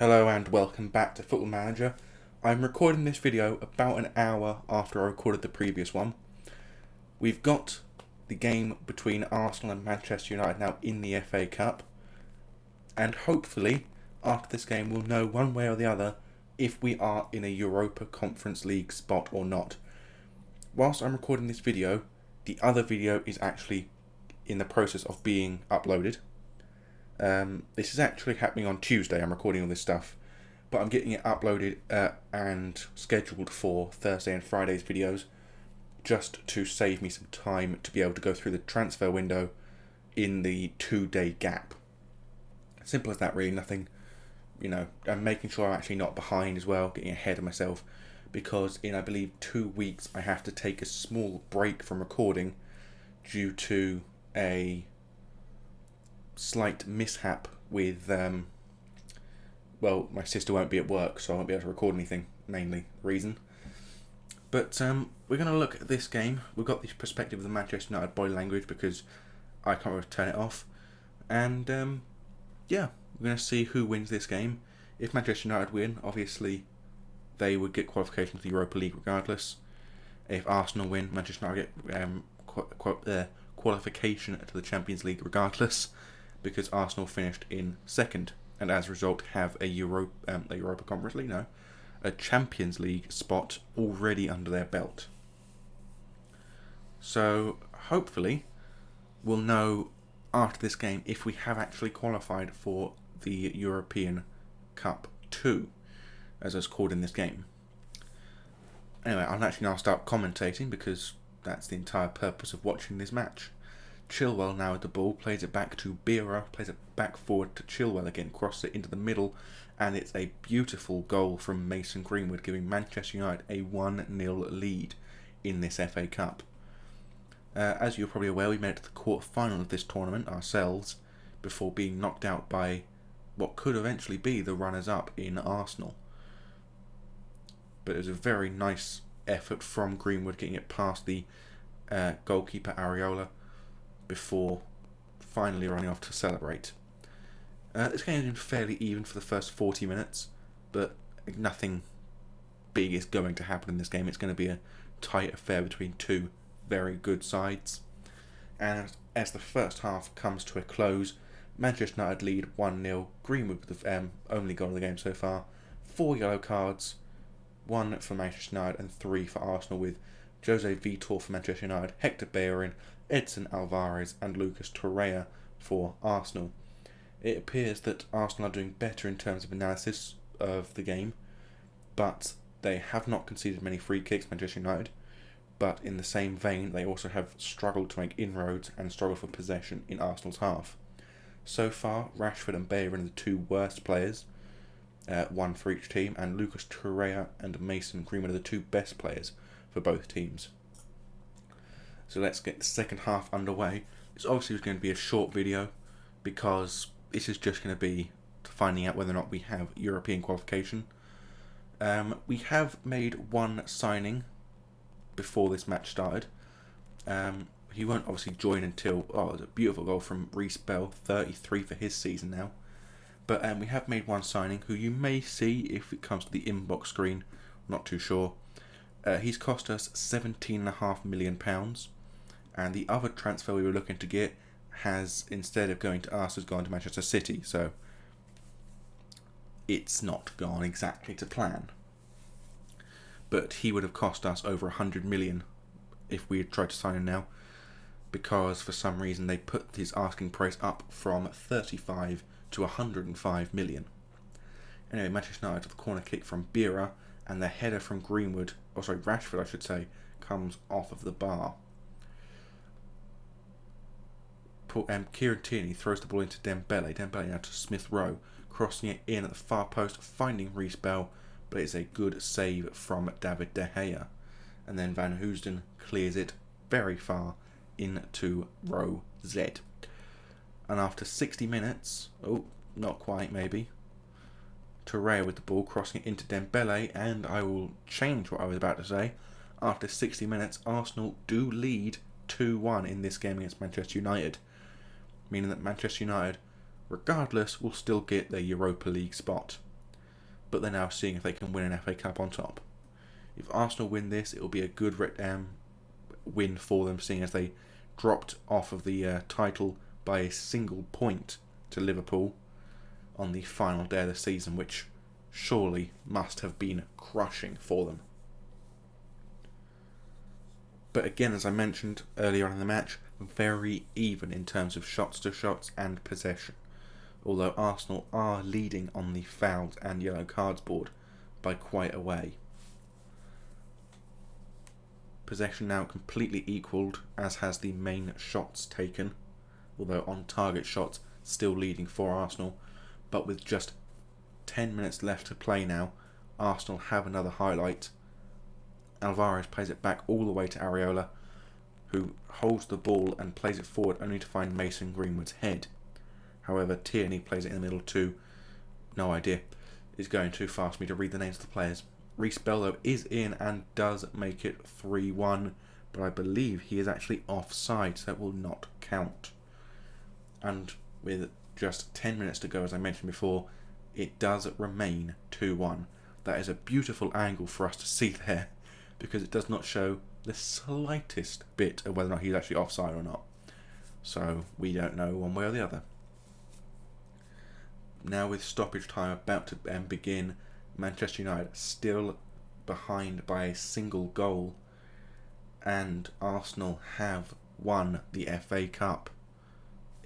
Hello and welcome back to Football Manager. I'm recording this video about an hour after I recorded the previous one. We've got the game between Arsenal and Manchester United now in the FA Cup, and hopefully after this game we'll know one way or the other if we are in a Europa Conference League spot or not. Whilst I'm recording this video, the other video is actually in the process of being uploaded. This is actually happening on Tuesday. I'm recording all this stuff, but I'm getting it uploaded and scheduled for Thursday and Friday's videos, just to save me some time to be able to go through the transfer window in the 2-day gap. Simple as that, really. Nothing, I'm making sure I'm actually not behind as well, getting ahead of myself, because in, I believe, 2 weeks I have to take a small break from recording due to a slight mishap with, my sister won't be at work, so I won't be able to record anything, mainly the reason. But we're going to look at this game. We've got the perspective of the Manchester United body language because I can't really turn it off. And we're going to see who wins this game. If Manchester United win, obviously they would get qualification to the Europa League regardless. If Arsenal win, Manchester United get qualification to the Champions League regardless, because Arsenal finished in second and as a result have a Europa Conference League, a Champions League spot already under their belt. So hopefully we'll know after this game if we have actually qualified for the European Cup 2, as it's called in this game. Anyway, I'll actually now start commentating because that's the entire purpose of watching this match. Chilwell now with the ball, plays it back to Bira, plays it back forward to Chilwell again, crosses it into the middle, and it's a beautiful goal from Mason Greenwood, giving Manchester United a 1-0 lead in this FA Cup. As you're probably aware, we made it to the quarter-final of this tournament ourselves, before being knocked out by what could eventually be the runners-up in Arsenal. But it was a very nice effort from Greenwood, getting it past the goalkeeper Areola, before finally running off to celebrate. This game has been fairly even for the first 40 minutes, but nothing big is going to happen in this game. It's going to be a tight affair between two very good sides. And as the first half comes to a close, Manchester United lead 1-0. Greenwood with the only goal of the game so far. 4 yellow cards, 1 for Manchester United and 3 for Arsenal, with Jose Vitor for Manchester United, Hector Bellerin, Edson Alvarez and Lucas Torreira for Arsenal. It appears that Arsenal are doing better in terms of analysis of the game, but they have not conceded many free kicks, Manchester United. But in the same vein, they also have struggled to make inroads and struggled for possession in Arsenal's half. So far, Rashford and Bellerin are the two worst players, one for each team, and Lucas Torreira and Mason Greenwood are the two best players for both teams. So let's get the second half underway. It's obviously going to be a short video because this is just going to be finding out whether or not we have European qualification. We have made one signing before this match started. He won't obviously join until... it was a beautiful goal from Reece Bell, 33 for his season now. But we have made one signing who you may see if it comes to the inbox screen. Not too sure. He's cost us £17.5 million. And the other transfer we were looking to get has, instead of going to us, has gone to Manchester City. So it's not gone exactly to plan. But he would have cost us over 100 million if we had tried to sign him now, because for some reason they put his asking price up from 35 to 105 million. Anyway, Manchester United with a corner kick from Bira, and the header from Rashford I should say, comes off of the bar. Kieran Tierney throws the ball into Dembele. Dembele now to Smith Rowe, crossing it in at the far post, finding Reece Bell, but it's a good save from David De Gea. And then Van Hoosden clears it very far into row Z. And after 60 minutes, not quite maybe, Torreira with the ball, crossing it into Dembele, and I will change what I was about to say. After 60 minutes, Arsenal do lead 2-1 in this game against Manchester United, meaning that Manchester United, regardless, will still get their Europa League spot. but they're now seeing if they can win an FA Cup on top. If Arsenal win this, it will be a good win for them, seeing as they dropped off of the title by a single point to Liverpool on the final day of the season, which surely must have been crushing for them. But again, as I mentioned earlier on in the match, very even in terms of shots to shots and possession, although Arsenal are leading on the fouls and yellow cards board by quite a way. Possession now completely equalled, as has the main shots taken, although on target shots still leading for Arsenal, but with just 10 minutes left to play now, Arsenal have another highlight. Alvarez plays it back all the way to Areola, who holds the ball and plays it forward only to find Mason Greenwood's head. However, Tierney plays it in the middle too. No idea. It's going too fast for me to read the names of the players. Reece Bell, though, is in and does make it 3-1, but I believe he is actually offside, so that will not count. And with just 10 minutes to go, as I mentioned before, it does remain 2-1. That is a beautiful angle for us to see there, because it does not show the slightest bit of whether or not he's actually offside or not. So we don't know one way or the other. Now with stoppage time about to begin, Manchester United still behind by a single goal, and Arsenal have won the FA Cup.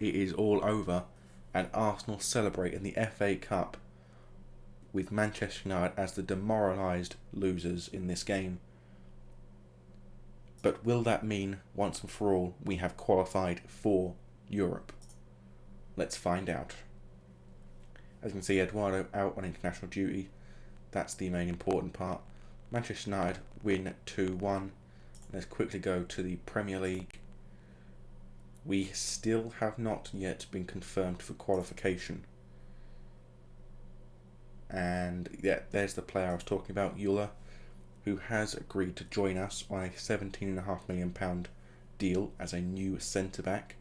It is all over, and Arsenal celebrate in the FA Cup with Manchester United as the demoralised losers in this game. But will that mean, once and for all, we have qualified for Europe? Let's find out. As you can see, Eduardo out on international duty. That's the main important part. Manchester United win 2-1. Let's quickly go to the Premier League. We still have not yet been confirmed for qualification. And yeah, there's the player I was talking about, Euler, who has agreed to join us on a £17.5 million deal as a new centre-back.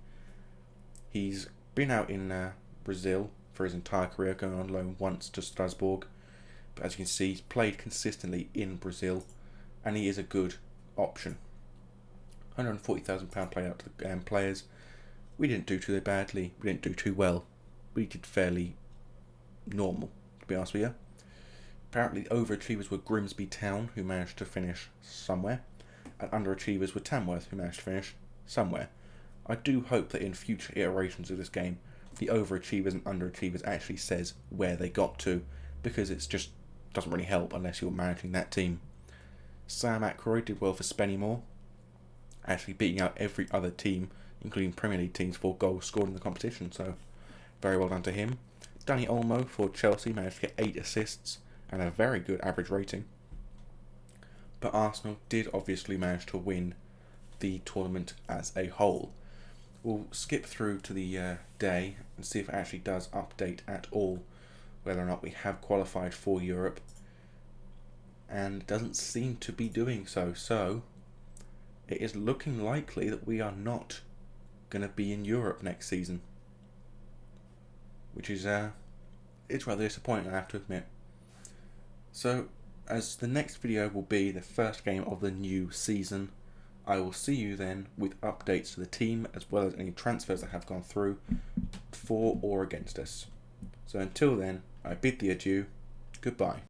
He's been out in Brazil for his entire career, going on loan once to Strasbourg. But as you can see, he's played consistently in Brazil, and he is a good option. £140,000 paid out to the players. We didn't do too badly, we didn't do too well. We did fairly normal, to be honest with you. Apparently the overachievers were Grimsby Town, who managed to finish somewhere, and underachievers were Tamworth, who managed to finish somewhere. I do hope that in future iterations of this game, the overachievers and underachievers actually says where they got to, because it just doesn't really help unless you're managing that team. Sam Aykroyd did well for Spennymoor, actually beating out every other team, including Premier League teams, for goals scored in the competition, so very well done to him. Danny Olmo for Chelsea managed to get 8 assists and a very good average rating. But Arsenal did obviously manage to win the tournament as a whole. We'll skip through to the day and see if it actually does update at all whether or not we have qualified for Europe, and it doesn't seem to be doing so. So it is looking likely that we are not going to be in Europe next season, which is it's rather disappointing, I have to admit. So as the next video will be the first game of the new season, I will see you then with updates to the team as well as any transfers that have gone through for or against us. So until then, I bid thee adieu. Goodbye.